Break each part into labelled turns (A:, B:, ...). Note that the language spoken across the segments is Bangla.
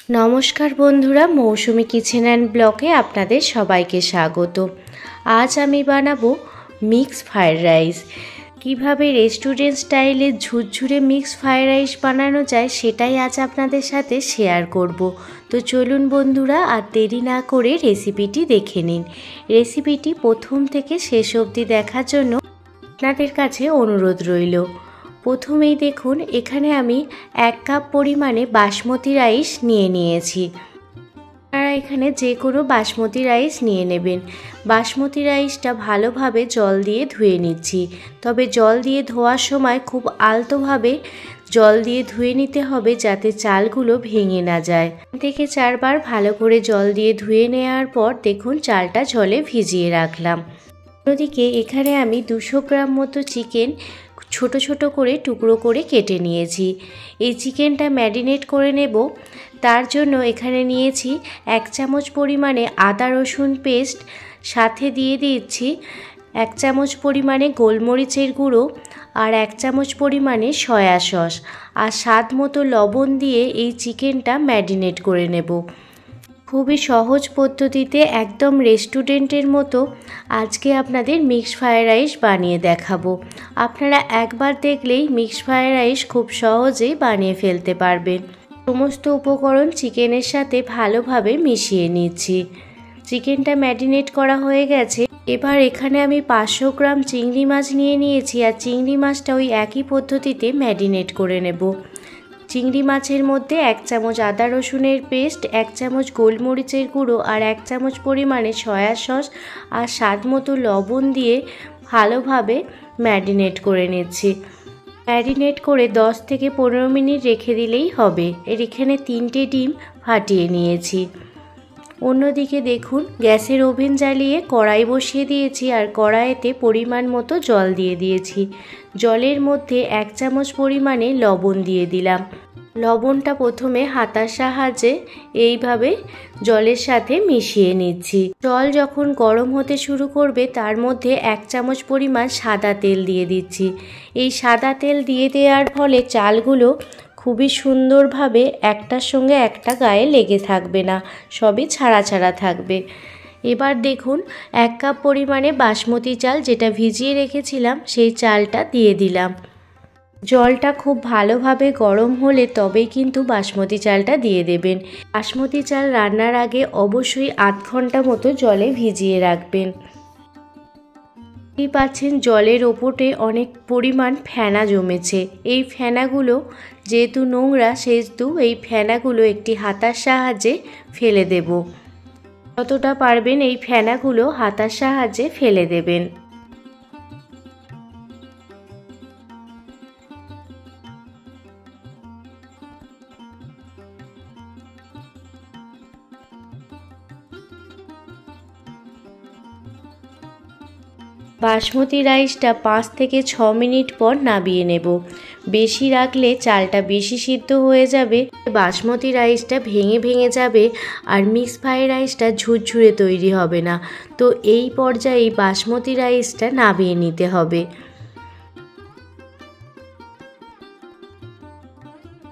A: নমস্কার বন্ধুরা, মৌসুমি কিচেন অ্যান্ড ব্লগে আপনাদের সবাইকে স্বাগত। আজ আমি বানাবো মিক্স ফ্রায়েড রাইস। কিভাবে রেস্টুরেন্ট স্টাইলে ঝুরঝুরে মিক্স ফ্রায়েড রাইস বানানো যায় সেটাই আজ আপনাদের সাথে শেয়ার করব। তো চলুন বন্ধুরা, আর দেরি না করে রেসিপিটি দেখে নিন। রেসিপিটি প্রথম থেকে শেষ অবধি দেখার জন্য আপনাদের কাছে অনুরোধ রইল। প্রথমেই দেখুন, এখানে আমি 1 কাপ পরিমাণে বাসমতি রাইস নিয়ে নিয়েছি। আপনারা এখানে যে কোনো বাসমতি রাইস নিয়ে নেবেন। বাসমতি রাইসটা ভালোভাবে জল দিয়ে ধুয়ে নিচ্ছি, তবে জল দিয়ে ধোয়ার সময় খুব আলতোভাবে জল দিয়ে ধুয়ে নিতে হবে, যাতে চালগুলো ভেঙে না যায়। 3 থেকে 4 বার ভালো করে জল দিয়ে ধুয়ে নেওয়ার পর দেখুন চালটা জলে ভিজিয়ে রাখলাম। অন্যদিকে এখানে আমি 200 গ্রাম মতো চিকেন ছোট ছোট করে টুকরো করে কেটে নিয়েছি। এই চিকেনটা ম্যারিনেট করে নেব। তার জন্য এখানে নিয়েছি 1 চামচ পরিমাণে আদা রসুন পেস্ট, সাথে দিয়ে দিচ্ছি 1 চামচ পরিমাণে গোলমরিচের গুঁড়ো আর 1 চামচ পরিমাণে সয়া সস আর স্বাদ মতো লবণ দিয়ে এই চিকেনটা ম্যারিনেট করে নেব। খুবই সহজ পদ্ধতিতে, একদম রেস্টুরেন্টের মতো আজকে আপনাদের মিক্স ফ্রায়েড রাইস বানিয়ে দেখাবো। আপনারা একবার দেখলেই মিক্স ফ্রায়েড রাইস খুব সহজেই বানিয়ে ফেলতে পারবেন। সমস্ত উপকরণ চিকেনের সাথে ভালোভাবে মিশিয়ে নিচ্ছি। চিকেনটা ম্যারিনেট করা হয়ে গেছে। এবার এখানে আমি 500 গ্রাম চিংড়ি মাছ নিয়ে নিয়েছি, আর চিংড়ি মাছটা ওই একই পদ্ধতিতে ম্যারিনেট করে নেব। চিংড়ি মাছের মধ্যে 1 চামচ আদা রসুনের পেস্ট, 1 চামচ গোলমরিচের গুঁড়ো আর 1 চামচ পরিমাণে সয়া সস আর স্বাদ মতো লবণ দিয়ে ভালোভাবে ম্যারিনেট করে নিচ্ছি। ম্যারিনেট করে 10 থেকে 15 মিনিট রেখে দিলেই হবে। এখানে 3টে ডিম ফাটিয়ে নিয়েছি। অন্যদিকে দেখুন, গ্যাসের ওভেন জ্বালিয়ে কড়াই বসিয়ে দিয়েছি, আর কড়াইতে পরিমাণ মতো জল দিয়ে দিয়েছি। জলের মধ্যে 1 চামচ পরিমাণে লবণ দিয়ে দিলাম। লবণটা প্রথমে হাতার সাহায্যে এইভাবে জলের সাথে মিশিয়ে নিচ্ছি। জল যখন গরম হতে শুরু করবে, তার মধ্যে 1 চামচ পরিমাণ সাদা তেল দিয়ে দিচ্ছি। এই সাদা তেল দিয়ে দেওয়ার ফলে চালগুলো খুবই সুন্দরভাবে একটার সঙ্গে একটা গায়ে লেগে থাকবে না, সবই ছাড়া ছাড়া থাকবে। এবার দেখুন, 1 কাপ পরিমাণে বাসমতি চাল যেটা ভিজিয়ে রেখেছিলাম সেই চালটা দিয়ে দিলাম। জলটা খুব ভালোভাবে গরম হলে তবেই কিন্তু বাসমতি চালটা দিয়ে দেবেন। বাসমতি চাল রান্নার আগে অবশ্যই আধ ঘন্টা মতো জলে ভিজিয়ে রাখবেন। দেখতেই পাচ্ছেন জলের ওপরে অনেক পরিমাণ ফেনা জমেছে। এই ফেনাগুলো যেহেতু নোংরা, সেহেতু এই ফেনাগুলো একটি হাতার সাহায্যে ফেলে দেব। যতটা পারবেন এই ফেনাগুলো হাতার সাহায্যে ফেলে দেবেন। বাসমতি রাইসটা 5 থেকে 6 মিনিট পর নামিয়ে নেব। বেশি রাখলে চালটা বেশি সিদ্ধ হয়ে যাবে, বাসমতি রাইসটা ভেঙে ভেঙে যাবে আর মিক্স ফ্রায়েড রাইসটা ঝুরঝুরে তৈরি হবে না। তো এই পর্যায়ে বাসমতি রাইসটা নামিয়ে নিতে হবে।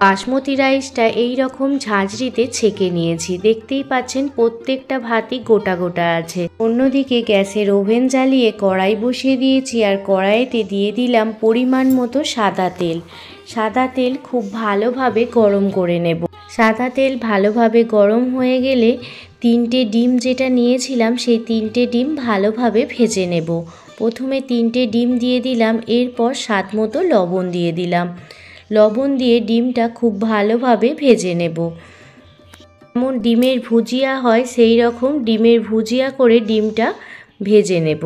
A: বাসমতি রাইসটা এই রকম ঝাঁঝরিতে ছেঁকে নিয়েছি। দেখতেই পাচ্ছেন প্রত্যেকটা ভাতই গোটা গোটা আছে। অন্যদিকে গ্যাসের ওভেন জ্বালিয়ে কড়াই বসিয়ে দিয়েছি, আর কড়াইতে দিয়ে দিলাম পরিমাণ মতো সাদা তেল। সাদা তেল খুব ভালোভাবে গরম করে নেব। সাদা তেল ভালোভাবে গরম হয়ে গেলে 3টে ডিম যেটা নিয়েছিলাম সেই 3টে ডিম ভালোভাবে ভেজে নেব। প্রথমে 3টে ডিম দিয়ে দিলাম, এরপর স্বাদ মতো লবণ দিয়ে দিলাম। লবণ দিয়ে ডিমটা খুব ভালোভাবে ভেজে নেব। যেমন ডিমের ভুজিয়া হয় সেই রকম ডিমের ভুজিয়া করে ডিমটা ভেজে নেব।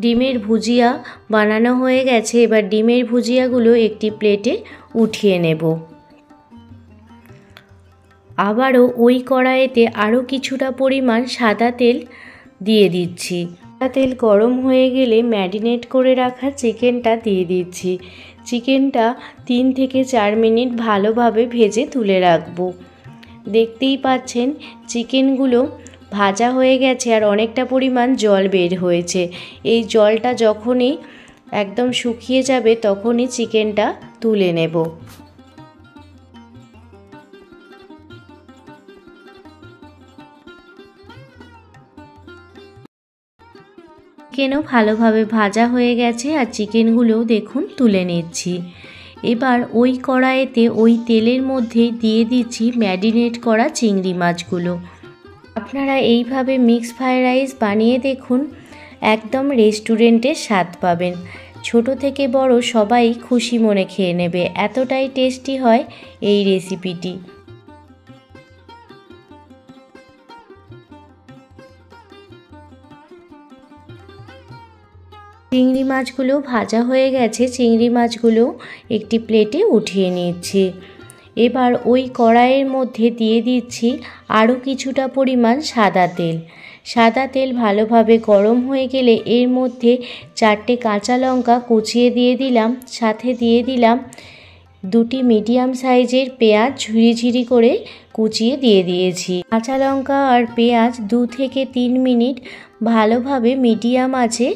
A: ডিমের ভুজিয়া বানানো হয়ে গেছে। এবার ডিমের ভুজিয়াগুলো একটি প্লেটে উঠিয়ে নেব। আবারও ওই কড়াইতে আরও কিছুটা পরিমাণ সাদা তেল দিয়ে দিচ্ছি। তেল গরম হয়ে গেলে ম্যারিনেট করে রাখা চিকেনটা দিয়ে দিচ্ছি। চিকেনটা 3 থেকে 4 মিনিট ভালোভাবে ভেজে তুলে রাখবো। দেখতেই পাচ্ছেন চিকেনগুলো ভাজা হয়ে গেছে আর অনেকটা পরিমাণ জল বের হয়েছে। এই জলটা যখনই একদম শুকিয়ে যাবে তখনই চিকেনটা তুলে নেব। চিকেনও ভালোভাবে ভাজা হয়ে গেছে আর চিকেনগুলোও দেখুন তুলে নিচ্ছি। এবার ওই কড়াইতে ওই তেলের মধ্যেই দিয়ে দিচ্ছি ম্যারিনেট করা চিংড়ি মাছগুলো। আপনারা এইভাবে মিক্স ফ্রাইড রাইস বানিয়ে দেখুন, একদম রেস্টুরেন্টের স্বাদ পাবেন। ছোট থেকে বড় সবাই খুশি মনে খেয়ে নেবে, এতটাই টেস্টি হয় এই রেসিপিটি। চিংড়ি মাছগুলো ভাজা হয়ে গেছে, চিংড়ি মাছগুলো একটি প্লেটে উঠিয়ে নিচ্ছি। এবার ওই কড়াইয়ের মধ্যে দিয়ে দিচ্ছি আরও কিছুটা পরিমাণ সাদা তেল। সাদা তেল ভালোভাবে গরম হয়ে গেলে এর মধ্যে 4টে কাঁচা লঙ্কা কুচিয়ে দিয়ে দিলাম, সাথে দিয়ে দিলাম 2টি মিডিয়াম সাইজের পেঁয়াজ ঝুরি ঝুরি করে কুচিয়ে দিয়ে দিয়েছি। কাঁচা লঙ্কা আর পেঁয়াজ 2 থেকে 3 মিনিট ভালোভাবে মিডিয়াম আঁচে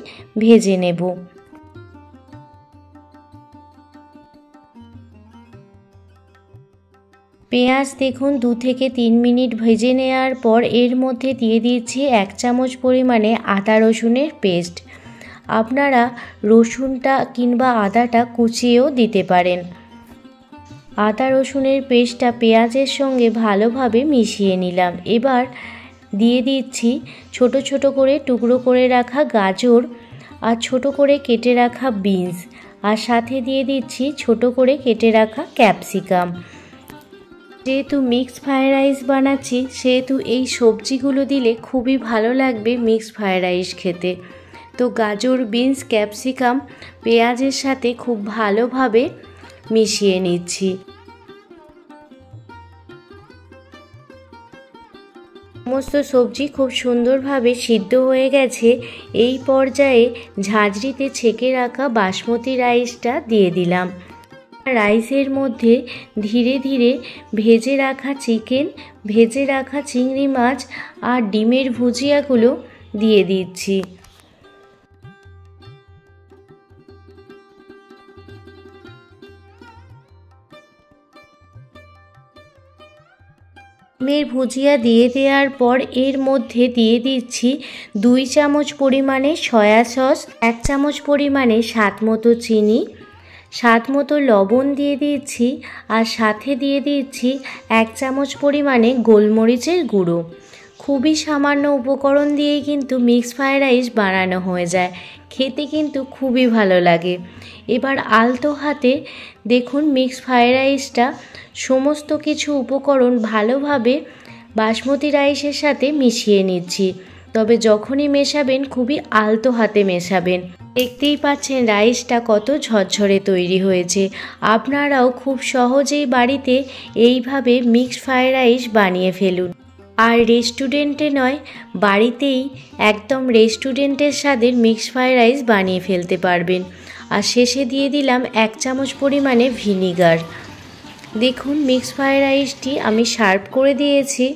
A: ভেজে নেব। পেঁয়াজ দেখুন 2 থেকে 3 মিনিট ভেজে নেওয়ার পর এর মধ্যে দিয়ে দিচ্ছি 1 চামচ পরিমাণে আদা রসুনের পেস্ট। আপনারা রসুনটা কিংবা আদাটা কুচিয়েও দিতে পারেন। আদা রসুনের পেস্টটা পেঁয়াজের সঙ্গে ভালোভাবে মিশিয়ে নিলাম। এবার দিয়ে দিচ্ছি ছোট ছোট করে টুকরো করে রাখা গাজর আর ছোট করে কেটে রাখা বিনস, আর সাথে দিয়ে দিচ্ছি ছোট করে কেটে রাখা ক্যাপসিকাম। যেহেতু মিক্স ফ্রাইড রাইস বানাচ্ছি সেহেতু এই সবজিগুলো দিলে খুবই ভালো লাগবে মিক্স ফ্রাইড রাইস খেতে। তো গাজর, বিনস, ক্যাপসিকাম পেঁয়াজের সাথে খুব ভালোভাবে মিশিয়ে নিচ্ছি। সমস্ত সবজি খুব সুন্দরভাবে সিদ্ধ হয়ে গেছে। এই পর্যায়ে ঝাঁঝরিতে ছেঁকে রাখা বাসমতি রাইসটা দিয়ে দিলাম। রাইসের মধ্যে ধীরে ধীরে ভেজে রাখা চিকেন, ভেজে রাখা চিংড়ি মাছ আর ডিমের ভুজিয়াগুলো দিয়ে দিচ্ছি। ডিমের ভুজিয়া দিয়ে দেওয়ার পর এর মধ্যে দিয়ে দিচ্ছি 2 চামচ পরিমাণে সয়া সস, 1 চামচ পরিমাণে স্বাদ মতো চিনি, স্বাদ মতো লবণ দিয়ে দিচ্ছি, আর সাথে দিয়ে দিচ্ছি 1 চামচ পরিমাণে গোলমরিচের গুঁড়ো। খুবই সামান্য উপকরণ দিয়েই কিন্তু মিক্স ফ্রাইড রাইস বানানো হয়ে যায়, খেতে কিন্তু খুবই ভালো লাগে। এবার আলতো হাতে দেখুন মিক্স ফ্রাইড রাইসটা সমস্ত কিছু উপকরণ ভালোভাবে বাসমতি রাইসের সাথে মিশিয়ে নিচ্ছি। তবে যখনই মেশাবেন খুবই আলতো হাতে মেশাবেন। দেখতেই পাচ্ছেন রাইসটা কত ঝরঝরে তৈরি হয়েছে। আপনারাও খুব সহজেই বাড়িতে এইভাবে মিক্সড ফ্রাইড রাইস বানিয়ে ফেলুন। আর রেস্টুরেন্টে নয়, বাড়িতেই একদম রেস্টুরেন্টের স্বাদের মিক্সড ফ্রাইড রাইস বানিয়ে ফেলতে পারবেন। আর শেষে দিয়ে দিলাম 1 চামচ পরিমাণে ভিনিগার। দেখুন মিক্সড ফ্রাইড রাইসটি আমি সার্ভ করে দিয়েছি।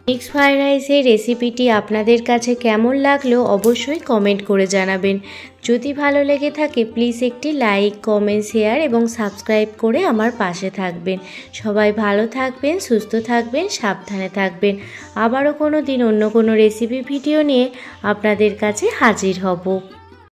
A: মিক্সড ফ্রাইড রাইসের রেসিপিটি আপনাদের কাছে কেমন লাগলো অবশ্যই কমেন্ট করে জানাবেন। যদি ভালো লেগে থাকে প্লিজ একটি লাইক, কমেন্ট, শেয়ার এবং সাবস্ক্রাইব করে আমার পাশে থাকবেন। সবাই ভালো থাকবেন, সুস্থ থাকবেন, সাবধানে থাকবেন। আবারও কোনো দিন অন্য কোনো রেসিপি ভিডিও নিয়ে আপনাদের কাছে হাজির হব।